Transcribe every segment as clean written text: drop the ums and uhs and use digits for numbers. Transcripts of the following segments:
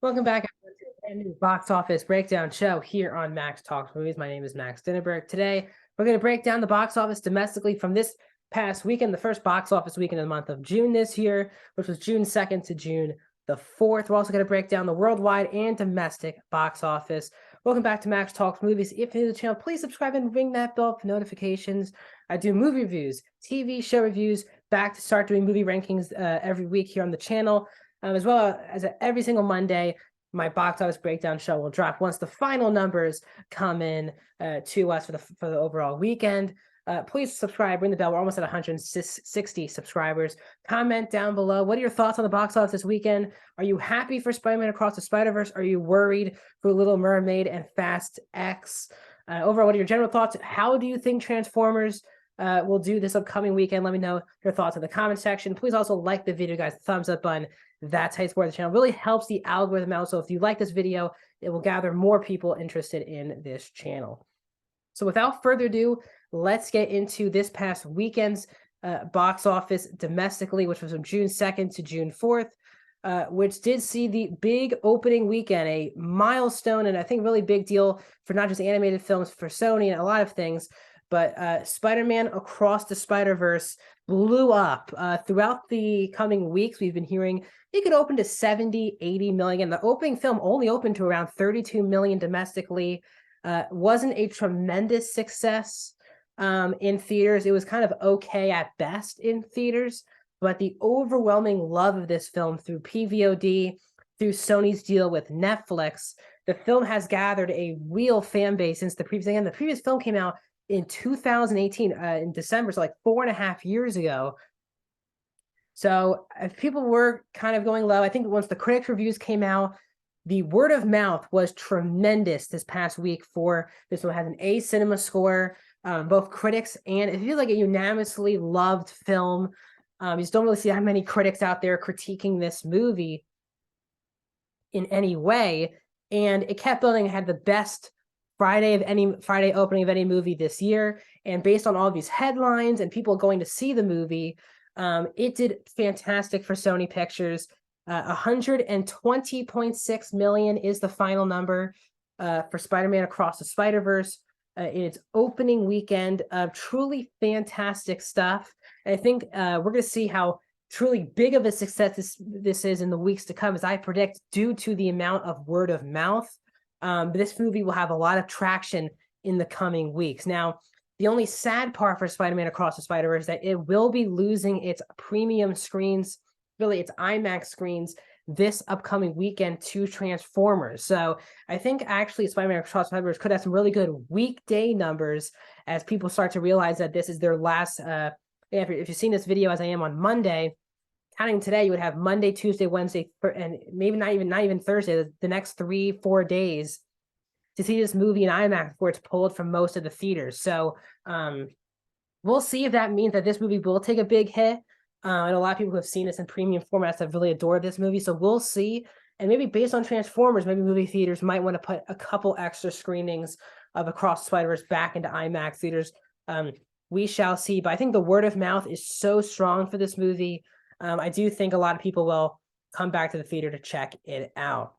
Welcome back everyone, to a brand new box office breakdown show here on Max Talks Movies. My name is Max Dinneberg. Today, we're going to break down the box office domestically from this past weekend, the first box office weekend of the month of June this year, which was June 2nd to June the 4th. We're also going to break down the worldwide and domestic box office. Welcome back to Max Talks Movies. If you're new to the channel, please subscribe and ring that bell for notifications. I do movie reviews, TV show reviews, back to start doing movie rankings every week here on the channel. As well as every single Monday, my box office breakdown show will drop once the final numbers come in to us for the overall weekend. Please subscribe, ring the bell. We're almost at 160 subscribers. Comment down below. What are your thoughts on the box office this weekend? Are you happy for Spider-Man Across the Spider-Verse? Are you worried for Little Mermaid and Fast X? Overall, what are your general thoughts? How do you think Transformers will do this upcoming weekend? Let me know your thoughts in the comment section. Please also like the video, guys. Thumbs up button. That's how you support the channel. It really helps the algorithm out. So if you like this video, it will gather more people interested in this channel. So without further ado, let's get into this past weekend's box office domestically, which was from June 2nd to June 4th, which did see the big opening weekend, a milestone, and I think really big deal for not just animated films, for Sony and a lot of things. But Spider-Man Across the Spider-Verse blew up. Throughout the coming weeks, we've been hearing it could open to 70, 80 million. The opening film only opened to around 32 million domestically. Wasn't a tremendous success in theaters. It was kind of okay at best in theaters, but the overwhelming love of this film through PVOD, through Sony's deal with Netflix, the film has gathered a real fan base since the previous film came out in 2018, in December, so like 4.5 years ago. So if people were kind of going low, I think once the critics' reviews came out, the word of mouth was tremendous this past week for this one. Has an A cinema score, both critics and it feels like a unanimously loved film. You just don't really see how many critics out there critiquing this movie in any way. And it kept building. It had the best Friday opening of any movie this year. And based on all these headlines and people going to see the movie, it did fantastic for Sony Pictures. 120.6 million is the final number for Spider-Man Across the Spider-Verse in its opening weekend. Truly fantastic stuff. And I think we're going to see how truly big of a success this is in the weeks to come, as I predict, due to the amount of word of mouth. This movie will have a lot of traction in the coming weeks. Now, the only sad part for Spider-Man Across the Spider-Verse is that it will be losing its premium screens, really its IMAX screens, this upcoming weekend to Transformers. So I think actually Spider-Man Across the Spider-Verse could have some really good weekday numbers as people start to realize that this is their last. If you've seen this video as I am on Monday, counting today, you would have Monday, Tuesday, Wednesday, and maybe not even Thursday, the next 3-4 days to see this movie in IMAX before it's pulled from most of the theaters. So we'll see if that means that this movie will take a big hit. And a lot of people who have seen this in premium formats have really adored this movie. So we'll see. And maybe based on Transformers, maybe movie theaters might want to put a couple extra screenings of Across the Spider-Verse back into IMAX theaters. We shall see. But I think the word of mouth is so strong for this movie. I do think a lot of people will come back to the theater to check it out.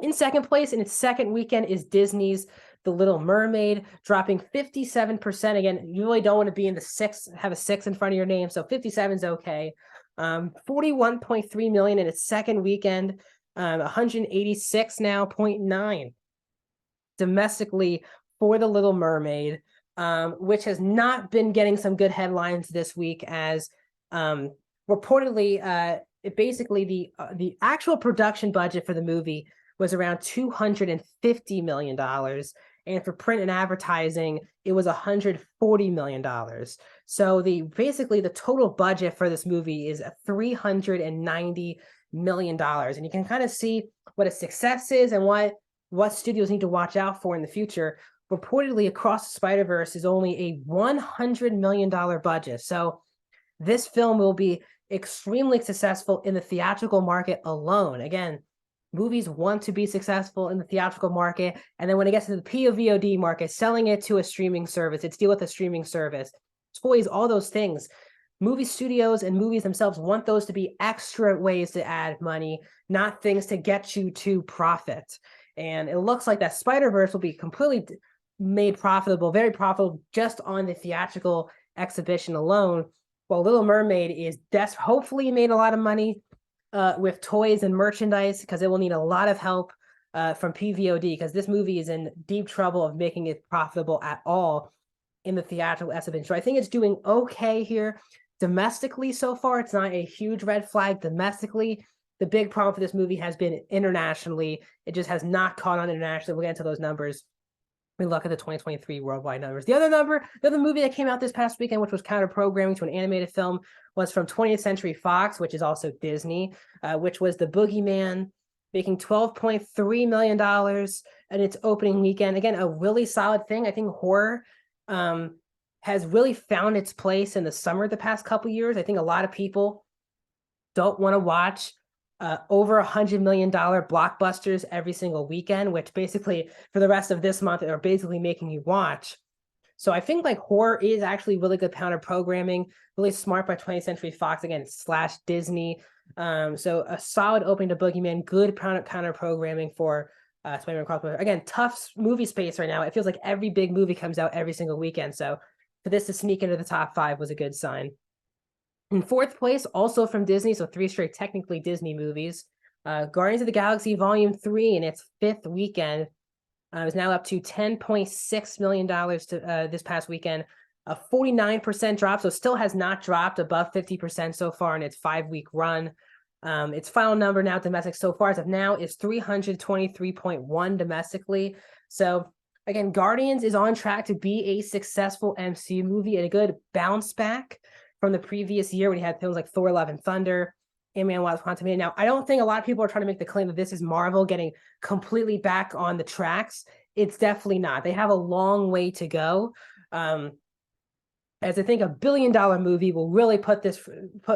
In second place, in its second weekend, is Disney's The Little Mermaid, dropping 57%. Again, you really don't want to be in the have a 6 in front of your name, so 57 is okay. 41.3 million in its second weekend, 186 now, 0.9 domestically for The Little Mermaid, which has not been getting some good headlines this week, as reportedly, basically the actual production budget for the movie was around $250 million. And for print and advertising, it was $140 million. So basically the total budget for this movie is $390 million. And you can kind of see what a success is and what studios need to watch out for in the future. Reportedly, Across the Spider-Verse is only a $100 million budget. So this film will be extremely successful in the theatrical market alone. Again, movies want to be successful in the theatrical market, and then when it gets to the PVOD market, selling it to a streaming service, its deal with a streaming service, toys, all those things. movie studios and movies themselves want those to be extra ways to add money, not things to get you to profit. And it looks like that Spider-Verse will be completely made profitable, very profitable, just on the theatrical exhibition alone. While Little Mermaid is hopefully made a lot of money with toys and merchandise, because it will need a lot of help from PVOD, because this movie is in deep trouble of making it profitable at all in the theatrical exhibition. So I think it's doing okay here domestically so far. It's not a huge red flag domestically. The big problem for this movie has been internationally. It just has not caught on internationally. We'll get into those numbers. We look at the 2023 worldwide numbers. The other movie that came out this past weekend, which was counter-programming to an animated film, was from 20th Century Fox, which is also Disney, which was The Boogeyman, making $12.3 million in its opening weekend. Again, a really solid thing. I think horror has really found its place in the summer the past couple years. I think a lot of people don't want to watch over $100 million blockbusters every single weekend, which basically for the rest of this month are basically making you watch. So I think like horror is actually really good counter programming, really smart by 20th Century Fox, again, / Disney. So a solid opening to Boogeyman, good counter programming for Spider-Man Crossbow. Again, tough movie space right now. It feels like every big movie comes out every single weekend. So for this to sneak into the top 5 was a good sign. In 4th place, also from Disney, so 3 straight technically Disney movies, Guardians of the Galaxy Volume 3 in its 5th weekend is now up to $10.6 million to this past weekend, a 49% drop, so still has not dropped above 50% so far in its 5-week run. Its final number now domestic so far as of now is 323.1 domestically. So again, Guardians is on track to be a successful MCU movie and a good bounce back from the previous year when you had films like Thor: Love and Thunder, Ant-Man and the Wasp: Quantumania. Now, I don't think a lot of people are trying to make the claim that this is Marvel getting completely back on the tracks. It's definitely not. They have a long way to go. As I think $1 billion movie will really put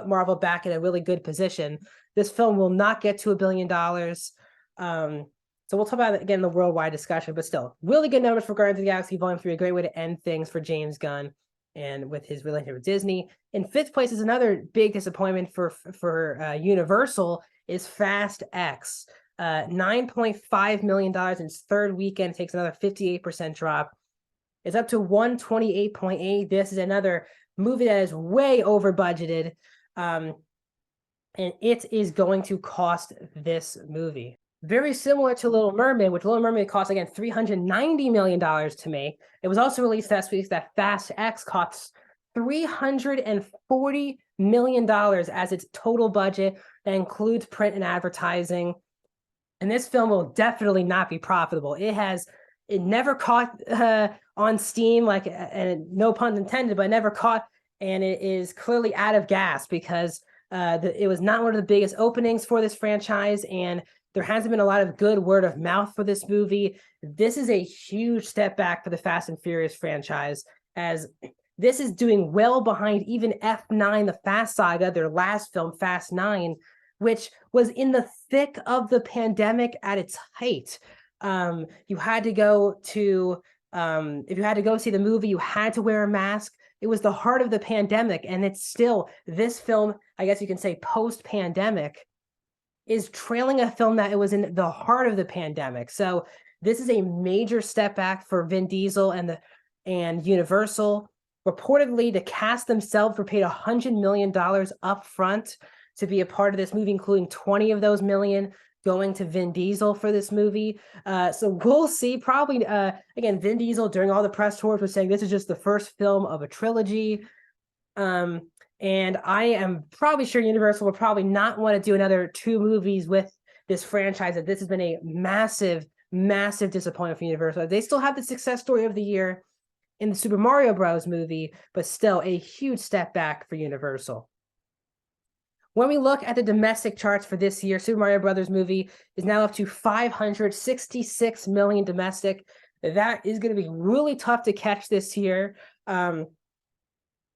Marvel back in a really good position. This film will not get to $1 billion. So we'll talk about it again in the worldwide discussion, but still, really good numbers for Guardians of the Galaxy Volume 3, a great way to end things for James Gunn and with his relationship with Disney. In 5th place is another big disappointment for Universal is Fast X. $9.5 million in its 3rd weekend, takes another 58% drop. It's up to 128.8. This is another movie that is way over budgeted. And it is going to cost this movie. Very similar to Little Mermaid, which Little Mermaid cost, again, $390 million to make. It was also released last week that Fast X costs $340 million as its total budget. That includes print and advertising. And this film will definitely not be profitable. It never caught on Steam, and no pun intended, but it never caught, and it is clearly out of gas because it was not one of the biggest openings for this franchise, and there hasn't been a lot of good word of mouth for this movie. This is a huge step back for the Fast and Furious franchise, as this is doing well behind even F9, the Fast Saga, their last film, Fast 9, which was in the thick of the pandemic at its height. You had to go to, if you had to go see the movie, you had to wear a mask. It was the heart of the pandemic, and it's still, this film, I guess you can say post-pandemic, is trailing a film that it was in the heart of the pandemic. So this is a major step back for Vin Diesel and Universal. Reportedly, the cast themselves were paid $100 million up front to be a part of this movie, including 20 of those million going to Vin Diesel for this movie. So we'll see. Probably, again, Vin Diesel during all the press tours was saying this is just the first film of a trilogy. And I am probably sure Universal will probably not want to do another 2 movies with this franchise. That this has been a massive, massive disappointment for Universal. They still have the success story of the year in the Super Mario Bros. Movie, but still a huge step back for Universal. When we look at the domestic charts for this year, Super Mario Brothers movie is now up to $566 million domestic. That is going to be really tough to catch this year.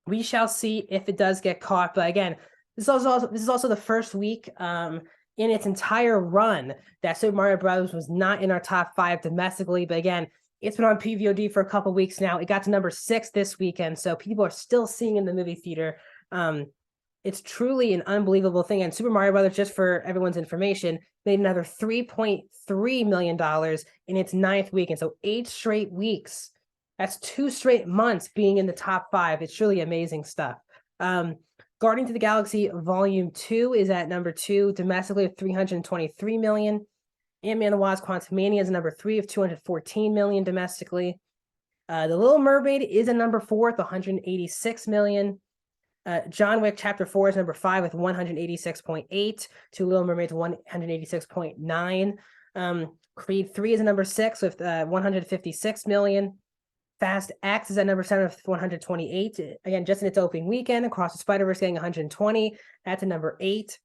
We shall see if it does get caught. But again, this is also the first week in its entire run that Super Mario Bros. Was not in our top 5 domestically. But again, it's been on PVOD for a couple weeks now. It got to number 6 this weekend, so people are still seeing it in the movie theater. It's truly an unbelievable thing. And Super Mario Brothers, just for everyone's information, made another $3.3 million in its 9th week. And so 8 straight weeks. That's 2 straight months being in the top 5. It's really amazing stuff. Guardians of the Galaxy Volume 2 is at number 2 domestically with $323 million. Ant-Man and the Wasp: Quantumania is number 3 of $214 million domestically. The Little Mermaid is a number 4 with $186 million. John Wick Chapter 4 is number 5 with 186.8 to Little Mermaid's 186.9. Creed 3 is a number 6 with 156 million. Fast X is at number 7 with 128. Again, just in its opening weekend. Across the Spider-Verse getting 120. That's a number 8.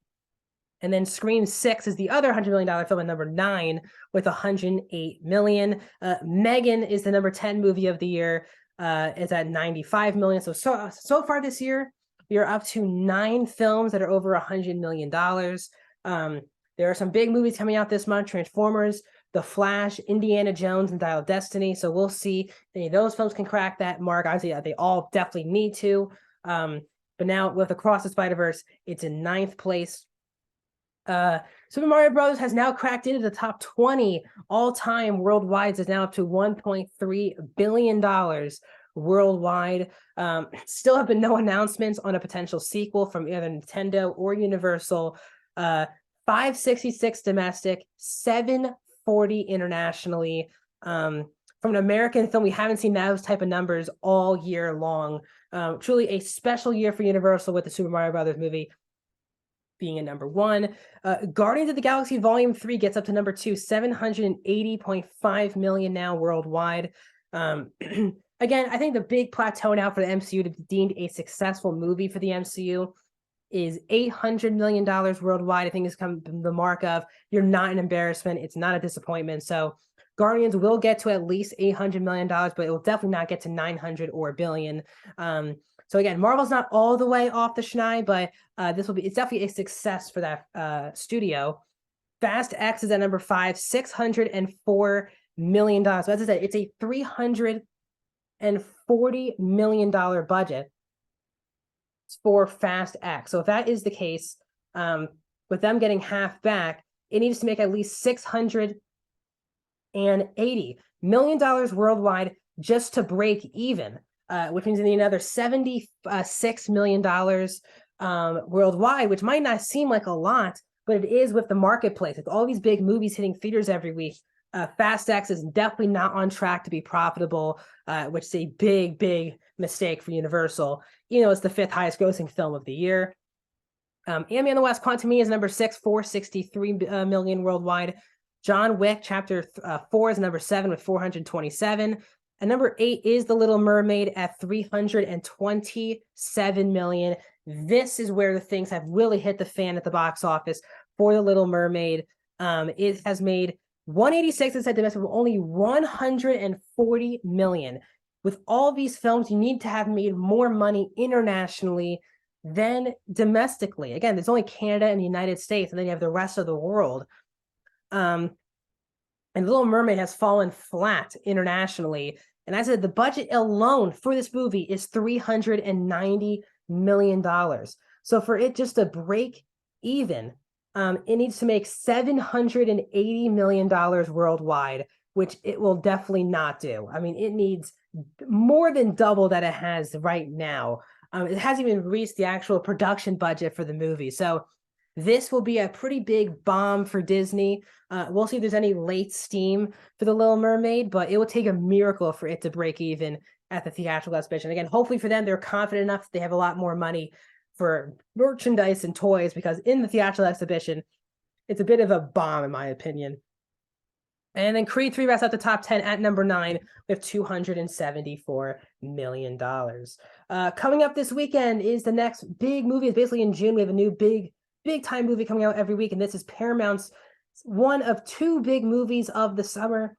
And then Scream 6 is the other $100 million film at number 9 with 108 million. Megan is the number 10 movie of the year. It's at 95 million. So far this year, we are up to 9 films that are over $100 million. There are some big movies coming out this month: Transformers, The Flash, Indiana Jones, and Dial of Destiny. So we'll see if any of those films can crack that mark. Obviously, they all definitely need to. But now with Across the Spider-Verse, it's in 9th place. Super Mario Bros. Has now cracked into the top 20 all-time worldwide. It's now up to $1.3 billion worldwide. Still have been no announcements on a potential sequel from either Nintendo or Universal. 566 domestic, 740 internationally. From an American film, we haven't seen those type of numbers all year long. Truly a special year for Universal with the Super Mario Brothers movie being a number 1. Guardians of the Galaxy Volume 3 gets up to number 2, 780.5 million now worldwide. Again, I think the big plateau now for the MCU to be deemed a successful movie for the MCU is $800 million worldwide. I think it's come the mark of you're not an embarrassment. It's not a disappointment. So Guardians will get to at least $800 million, but it will definitely not get to 900 or a billion. So again, Marvel's not all the way off the schneid, but it's definitely a success for that studio. Fast X is at number 5, $604 million. So as I said, it's a $340 million budget for Fast X. So if that is the case, with them getting half back, it needs to make at least $680 million worldwide just to break even, which means they need another $76 million worldwide, which might not seem like a lot, but it is with the marketplace. With all these big movies hitting theaters every week, Fast X is definitely not on track to be profitable, which is a big, big mistake for Universal. It's the 5th highest grossing film of the year. Ant-Man and the Wasp: Quantumania is number 6, 463 million worldwide. John Wick Chapter 4 is number 7 with 427. And number 8 is The Little Mermaid at 327 million. This is where the things have really hit the fan at the box office for The Little Mermaid. It has made 186 inside domestic, with only 140 million. With all these films, you need to have made more money internationally than domestically. Again, there's only Canada and the United States, and then you have the rest of the world. And Little Mermaid has fallen flat internationally. And as I said, the budget alone for this movie is $390 million. So for it just to break even, it needs to make $780 million worldwide, which it will definitely not do. I mean, it needs more than double that it has right now. It hasn't even reached the actual production budget for the movie. So this will be a pretty big bomb for Disney. We'll see if there's any late steam for The Little Mermaid, but it will take a miracle for it to break even at the theatrical exhibition. Again, hopefully for them, they're confident enough that they have a lot more money for merchandise and toys, because in the theatrical exhibition, it's a bit of a bomb, in my opinion. And then Creed 3 rests at the top 10 at number 9 with $274 million. Coming up this weekend is the next big movie. It's basically in June. We have a new big time movie coming out every week, and this is Paramount's one of 2 big movies of the summer.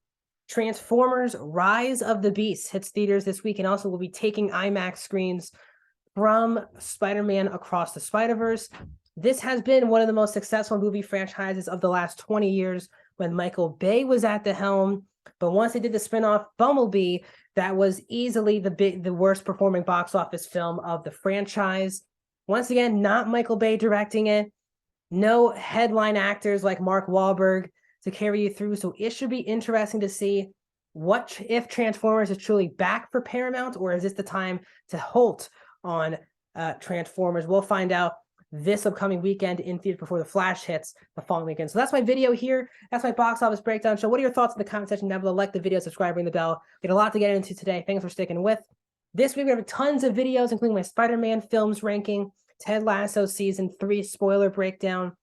Transformers: Rise of the Beast hits theaters this week, and also will be taking IMAX screens from Spider-Man Across the Spider-Verse. This has been one of the most successful movie franchises of the last 20 years when Michael Bay was at the helm. But once they did the spinoff Bumblebee, that was easily the worst performing box office film of the franchise. Once again, not Michael Bay directing it. No headline actors like Mark Wahlberg to carry you through. So it should be interesting to see what if Transformers is truly back for Paramount, or is this the time to halt on Transformers? We'll find out this upcoming weekend in theaters before The Flash hits the following weekend. So that's my video here. That's my box office breakdown show. What are your thoughts in the comment section down below? Like the video, subscribe, ring the bell. We got a lot to get into today. Thanks for sticking with. This week we have tons of videos, including my Spider-Man films ranking, Ted Lasso season 3 spoiler breakdown,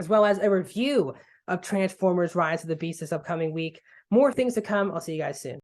as well as a review of Transformers Rise of the Beast this upcoming week. More things to come. I'll see you guys soon.